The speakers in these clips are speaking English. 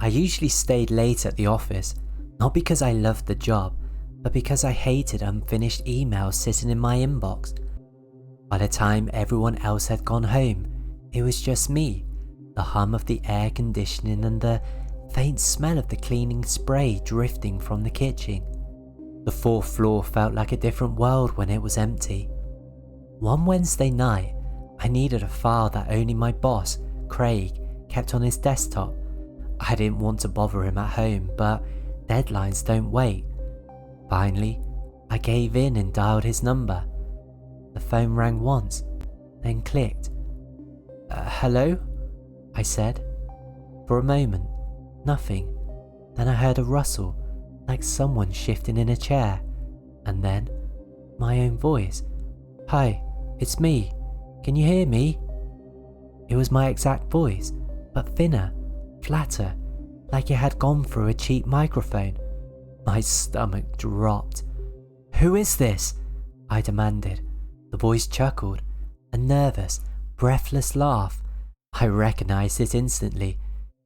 I usually stayed late at the office, not because I loved the job, but because I hated unfinished emails sitting in my inbox. By the time everyone else had gone home, it was just me, the hum of the air conditioning and the faint smell of the cleaning spray drifting from the kitchen. The fourth floor felt like a different world when it was empty. One Wednesday night, I needed a file that only my boss, Craig, kept on his desktop. I didn't want to bother him at home, but deadlines don't wait. Finally, I gave in and dialed his number. The phone rang once, then clicked. Hello? I said. For a moment, nothing. Then I heard a rustle, like someone shifting in a chair, and then my own voice. Hi, it's me. Can you hear me? It was my exact voice, but thinner, flatter, like it had gone through a cheap microphone. My stomach dropped. Who is this? I demanded. The voice chuckled, a nervous, breathless laugh. I recognized it instantly.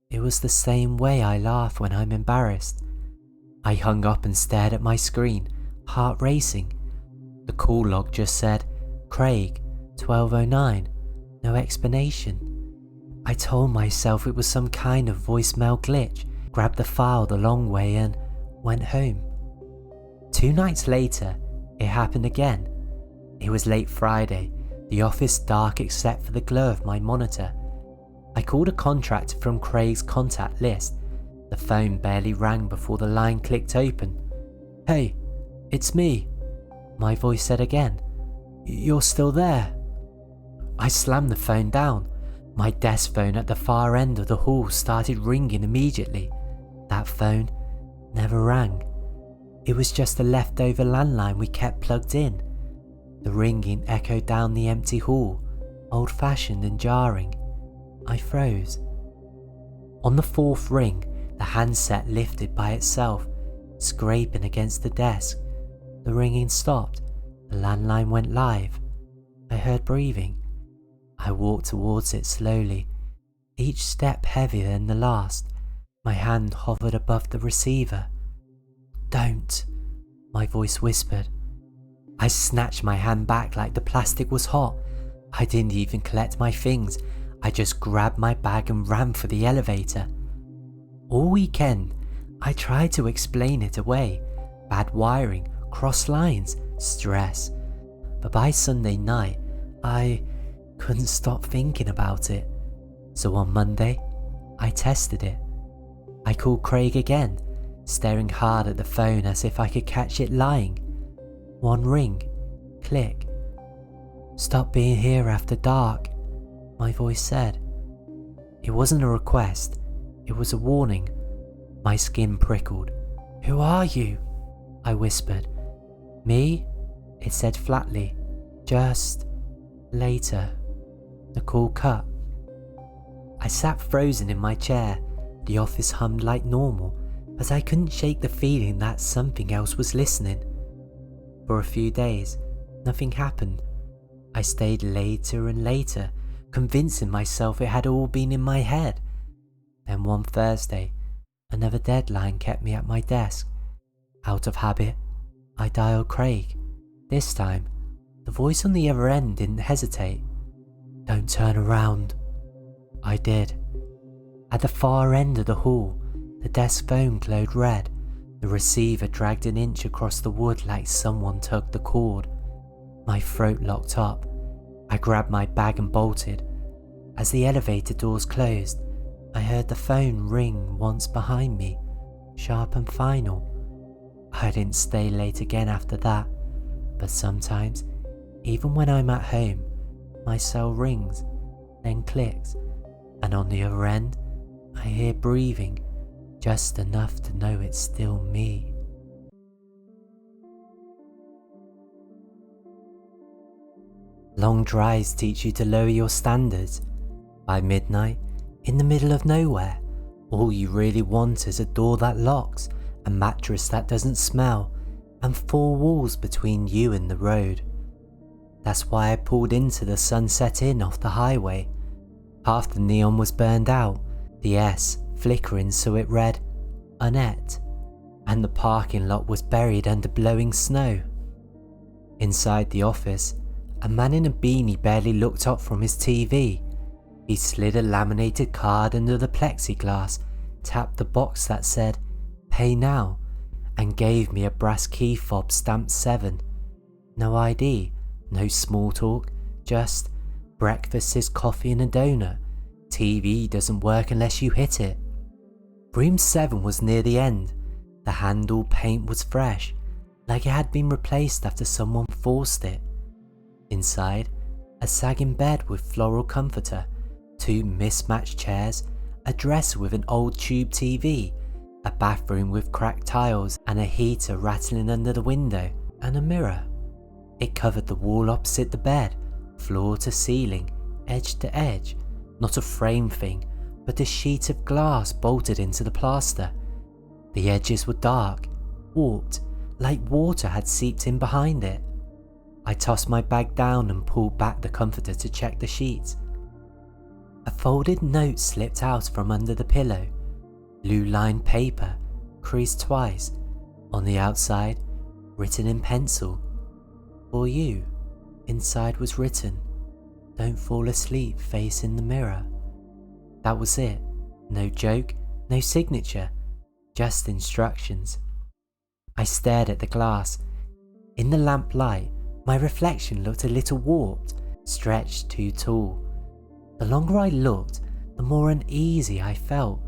It was the same way I laugh when I'm embarrassed. I hung up and stared at my screen, heart racing. The call log just said, Craig, 1209, no explanation. I told myself it was some kind of voicemail glitch, grabbed the file the long way and went home. 2 nights later, it happened again. It was late Friday, the office dark except for the glow of my monitor. I called a contractor from Craig's contact list. The phone barely rang before the line clicked open. Hey, it's me, my voice said again. You're still there? I slammed the phone down. My desk phone at the far end of the hall started ringing immediately. That phone never rang. It was just a leftover landline we kept plugged in. The ringing echoed down the empty hall, old-fashioned and jarring. I froze. On the 4th ring, the handset lifted by itself, scraping against the desk. The ringing stopped. The landline went live. I heard breathing. I walked towards it slowly, each step heavier than the last. My hand hovered above the receiver. Don't, my voice whispered. I snatched my hand back like the plastic was hot. I didn't even collect my things. I just grabbed my bag and ran for the elevator. All weekend, I tried to explain it away. Bad wiring, cross lines, stress. But by Sunday night, I couldn't stop thinking about it. So on Monday, I tested it. I called Craig again, staring hard at the phone as if I could catch it lying. 1 ring, click. Stop being here after dark, my voice said. It wasn't a request, it was a warning. My skin prickled. Who are you? I whispered. Me? It said flatly. Just later. The call cut. I sat frozen in my chair. The office hummed like normal, but I couldn't shake the feeling that something else was listening. For a few days, nothing happened. I stayed later and later, convincing myself it had all been in my head. Then one Thursday, another deadline kept me at my desk. Out of habit, I dialed Craig. This time, the voice on the other end didn't hesitate. Don't turn around. I did. At the far end of the hall, the desk phone glowed red. The receiver dragged an inch across the wood like someone tugged the cord. My throat locked up. I grabbed my bag and bolted. As the elevator doors closed, I heard the phone ring once behind me, sharp and final. I didn't stay late again after that, but sometimes, even when I'm at home, my cell rings, then clicks, and on the other end, I hear breathing, just enough to know it's still me. Long drives teach you to lower your standards. By midnight, in the middle of nowhere, all you really want is a door that locks, a mattress that doesn't smell, and 4 walls between you and the road. That's why I pulled into the Sunset Inn off the highway. Half the neon was burned out, the S flickering so it read, "Annette," and the parking lot was buried under blowing snow. Inside the office, a man in a beanie barely looked up from his TV. He slid a laminated card under the plexiglass, tapped the box that said, "Pay now," and gave me a brass key fob stamped 7. No ID, no small talk, just breakfast is coffee and a donut. TV doesn't work unless you hit it. Room 7 was near the end. The handle paint was fresh, like it had been replaced after someone forced it. Inside, a sagging bed with floral comforter, 2 mismatched chairs, a dresser with an old tube TV, a bathroom with cracked tiles and a heater rattling under the window, and a mirror. It covered the wall opposite the bed, floor to ceiling, edge to edge, not a frame thing, but a sheet of glass bolted into the plaster. The edges were dark, warped, like water had seeped in behind it. I tossed my bag down and pulled back the comforter to check the sheets. A folded note slipped out from under the pillow, blue-lined paper, creased twice. On the outside, written in pencil, "For you." Inside was written, "Don't fall asleep facing the mirror." That was it. No joke, no signature, just instructions. I stared at the glass. In the lamplight, my reflection looked a little warped, stretched too tall. The longer I looked, the more uneasy I felt.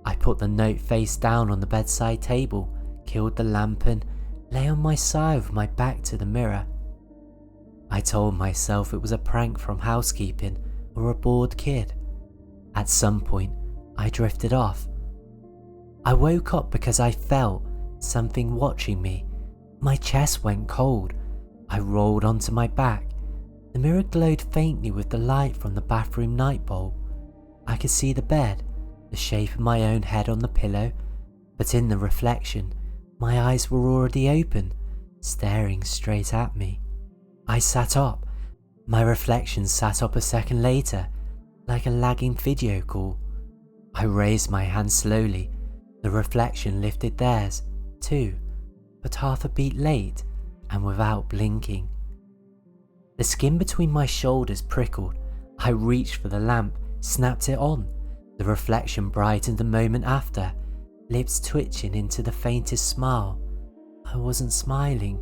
I put the note face down on the bedside table, killed the lamp and lay on my side with my back to the mirror. I told myself it was a prank from housekeeping or a bored kid. At some point, I drifted off. I woke up because I felt something watching me. My chest went cold. I rolled onto my back. The mirror glowed faintly with the light from the bathroom night bulb. I could see the bed, the shape of my own head on the pillow, but in the reflection, my eyes were already open, staring straight at me. I sat up. My reflection sat up a second later, like a lagging video call. I raised my hand slowly. The reflection lifted theirs, too, but half a beat late and without blinking. The skin between my shoulders prickled. I reached for the lamp, snapped it on. The reflection brightened a moment after, lips twitching into the faintest smile. I wasn't smiling.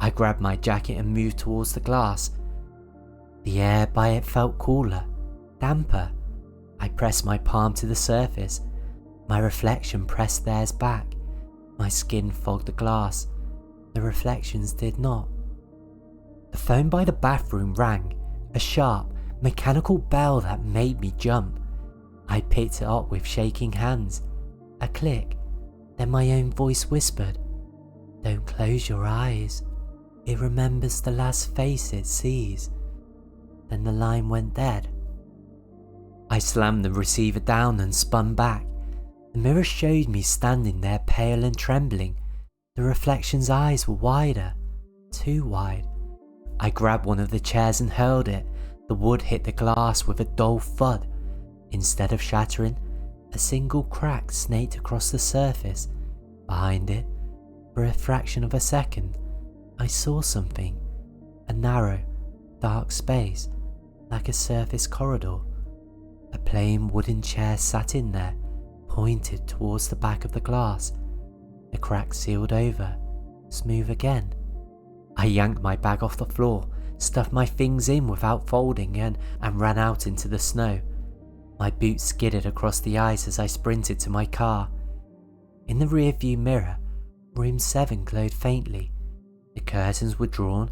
I grabbed my jacket and moved towards the glass. The air by it felt cooler, damper. I pressed my palm to the surface. My reflection pressed theirs back. My skin fogged the glass. The reflections did not. The phone by the bathroom rang, a sharp, mechanical bell that made me jump. I picked it up with shaking hands. A click, then my own voice whispered, "Don't close your eyes. It remembers the last face it sees." Then the line went dead. I slammed the receiver down and spun back. The mirror showed me standing there pale and trembling. The reflection's eyes were wider, too wide. I grabbed one of the chairs and hurled it. The wood hit the glass with a dull thud. Instead of shattering, a single crack snaked across the surface. Behind it, for a fraction of a second, I saw something. A narrow, dark space, like a surface corridor. A plain wooden chair sat in there, pointed towards the back of the glass. The crack sealed over, smooth again. I yanked my bag off the floor, stuffed my things in without folding and ran out into the snow. My boots skidded across the ice as I sprinted to my car. In the rearview mirror, room 7 glowed faintly. The curtains were drawn,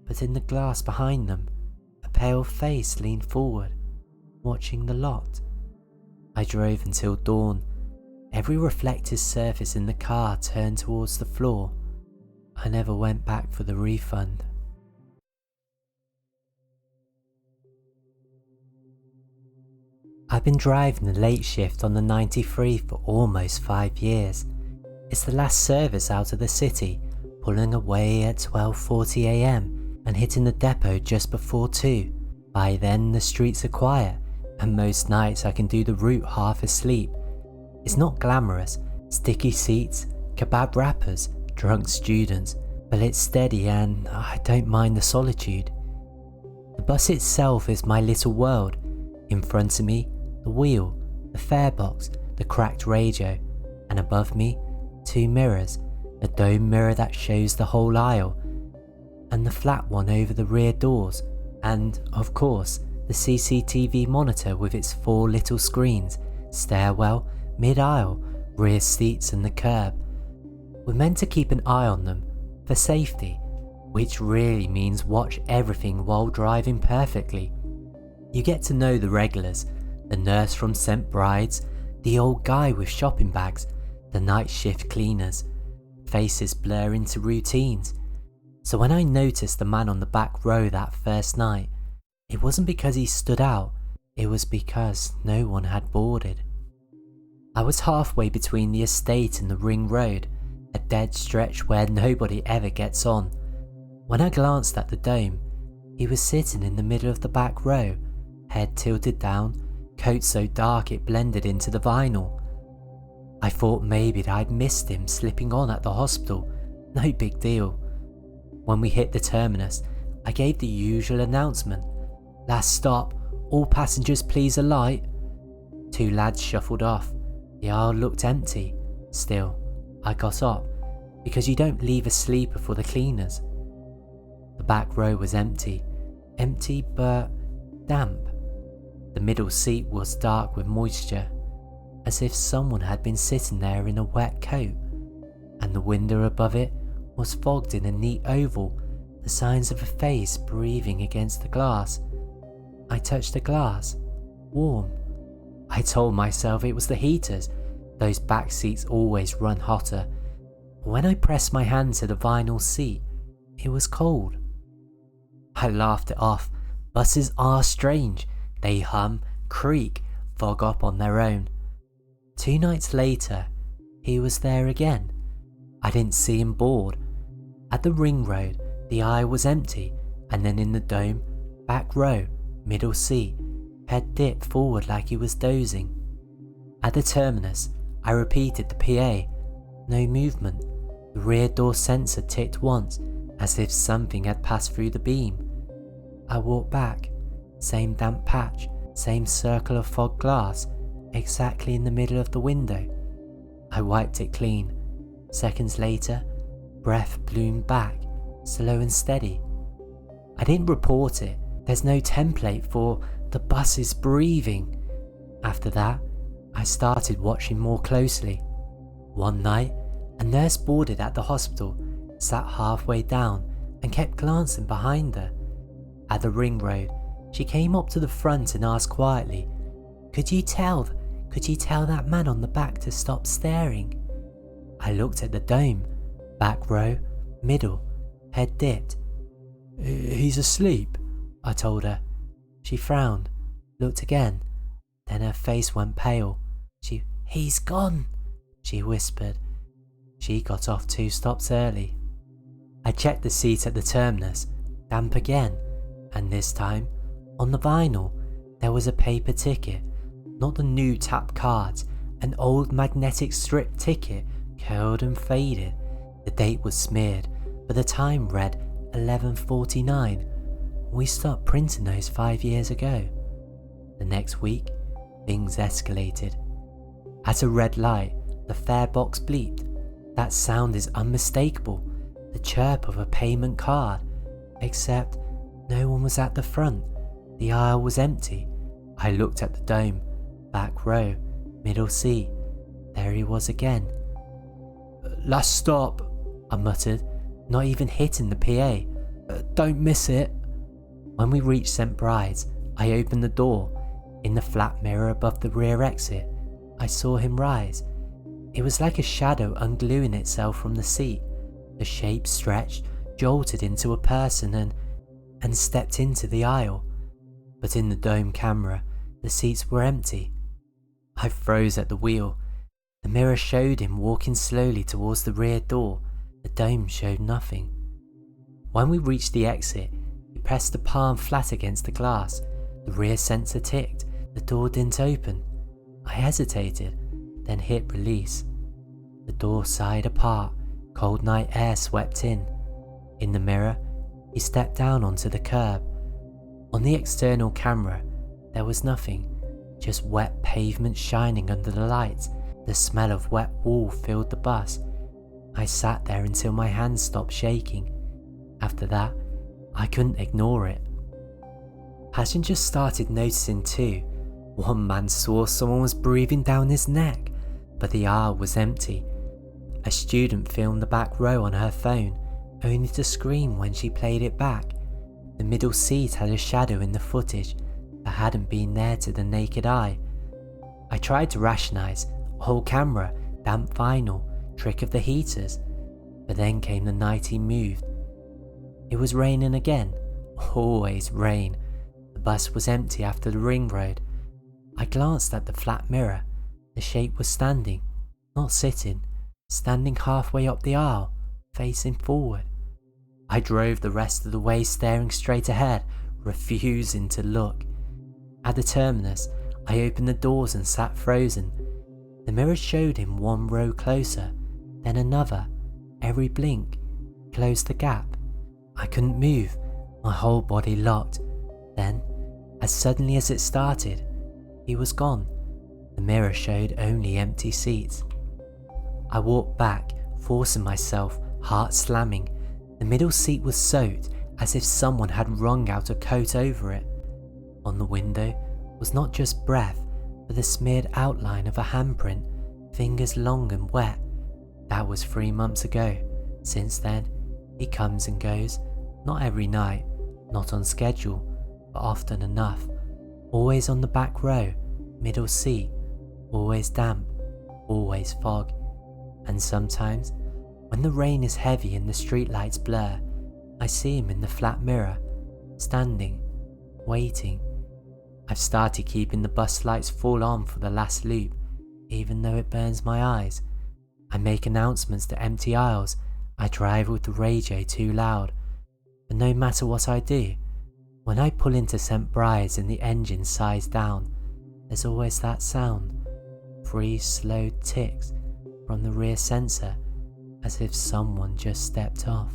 but in the glass behind them, a pale face leaned forward, watching the lot. I drove until dawn. Every reflective surface in the car turned towards the floor. I never went back for the refund. I've been driving the late shift on the 93 for almost 5 years. It's the last service out of the city, pulling away at 12:40 AM and hitting the depot just before 2. By then the streets are quiet, and most nights I can do the route half asleep. It's not glamorous, sticky seats, kebab wrappers, drunk students, but it's steady and I don't mind the solitude. The bus itself is my little world. In front of me, the wheel, the fare box, the cracked radio, and above me, 2 mirrors, a dome mirror that shows the whole aisle, and the flat one over the rear doors, and, of course, the CCTV monitor with its 4 little screens, stairwell, mid-aisle, rear seats and the curb. We're meant to keep an eye on them, for safety, which really means watch everything while driving perfectly. You get to know the regulars, the nurse from St. Bride's, the old guy with shopping bags, the night shift cleaners. Faces blur into routines. So when I noticed the man on the back row that first night, it wasn't because he stood out, it was because no one had boarded. I was halfway between the estate and the ring road, a dead stretch where nobody ever gets on. When I glanced at the dome, he was sitting in the middle of the back row, head tilted down, coat so dark it blended into the vinyl. I thought maybe that I'd missed him slipping on at the hospital, no big deal. When we hit the terminus, I gave the usual announcement. Last stop, all passengers please alight. 2 lads shuffled off. The aisle looked empty. Still, I got up, because you don't leave a sleeper for the cleaners. The back row was empty but damp. The middle seat was dark with moisture, as if someone had been sitting there in a wet coat, and the window above it was fogged in a neat oval, the signs of a face breathing against the glass. I touched the glass. Warm. I told myself it was the heaters. Those back seats always run hotter. But when I pressed my hand to the vinyl seat, it was cold. I laughed it off. Buses are strange. They hum, creak, fog up on their own. 2 nights later, he was there again. I didn't see him board. At the ring road, the aisle was empty, and then in the dome, back row, middle seat, head dipped forward like he was dozing. At the terminus, I repeated the PA. No movement. The rear door sensor ticked once, as if something had passed through the beam. I walked back. Same damp patch, same circle of fog glass, exactly in the middle of the window. I wiped it clean. Seconds later, breath bloomed back, slow and steady. I didn't report it. There's no template for the bus is breathing. After that, I started watching more closely. One night, a nurse boarded at the hospital, sat halfway down and kept glancing behind her. At the ring road, she came up to the front and asked quietly, Could you tell that man on the back to stop staring? I looked at the dome, back row, middle, head dipped. He's asleep, I told her. She frowned, looked again, then her face went pale. He's gone, she whispered. She got off 2 stops early. I checked the seat at the terminus, damp again, and this time, on the vinyl, there was a paper ticket, not the new tap cards, an old magnetic strip ticket, curled and faded. The date was smeared, but the time read 11:49. We stopped printing those 5 years ago. The next week, things escalated. At a red light, the fare box bleeped. That sound is unmistakable, the chirp of a payment card, except no one was at the front. The aisle was empty. I looked at the dome, back row, middle seat. There he was again. Last stop, I muttered, not even hitting the PA. Don't miss it. When we reached St. Bride's, I opened the door. In the flat mirror above the rear exit, I saw him rise. It was like a shadow ungluing itself from the seat. The shape stretched, jolted into a person and stepped into the aisle. But in the dome camera, the seats were empty. I froze at the wheel. The mirror showed him walking slowly towards the rear door. The dome showed nothing. When we reached the exit, he pressed the palm flat against the glass. The rear sensor ticked. The door didn't open. I hesitated, then hit release. The door sighed apart, cold night air swept in. In the mirror, he stepped down onto the curb. On the external camera, there was nothing, just wet pavement shining under the lights. The smell of wet wool filled the bus. I sat there until my hands stopped shaking. After that, I couldn't ignore it. Passengers started noticing too. One man swore someone was breathing down his neck, but the aisle was empty. A student filmed the back row on her phone, only to scream when she played it back. The middle seat had a shadow in the footage that hadn't been there to the naked eye. I tried to rationalise, whole camera, damp vinyl, trick of the heaters, but then came the night he moved. It was raining again, always rain. The bus was empty after the ring road. I glanced at the flat mirror. The shape was standing, not sitting, standing halfway up the aisle, facing forward. I drove the rest of the way staring straight ahead, refusing to look. At the terminus, I opened the doors and sat frozen. The mirror showed him one row closer, then another. Every blink closed the gap. I couldn't move, my whole body locked. Then, as suddenly as it started, he was gone. The mirror showed only empty seats. I walked back, forcing myself, heart slamming. The middle seat was soaked, as if someone had wrung out a coat over it. On the window was not just breath, but the smeared outline of a handprint, fingers long and wet. That was 3 months ago. Since then, he comes and goes, not every night, not on schedule, but often enough. Always on the back row, middle seat, always damp, always fog. And sometimes, when the rain is heavy and the streetlights blur, I see him in the flat mirror, standing, waiting. I've started keeping the bus lights full on for the last loop, even though it burns my eyes. I make announcements to empty aisles. I drive with the radio too loud. But no matter what I do, when I pull into St. Bride's and the engine sighs down, there's always that sound, 3 slow ticks from the rear sensor, as if someone just stepped off.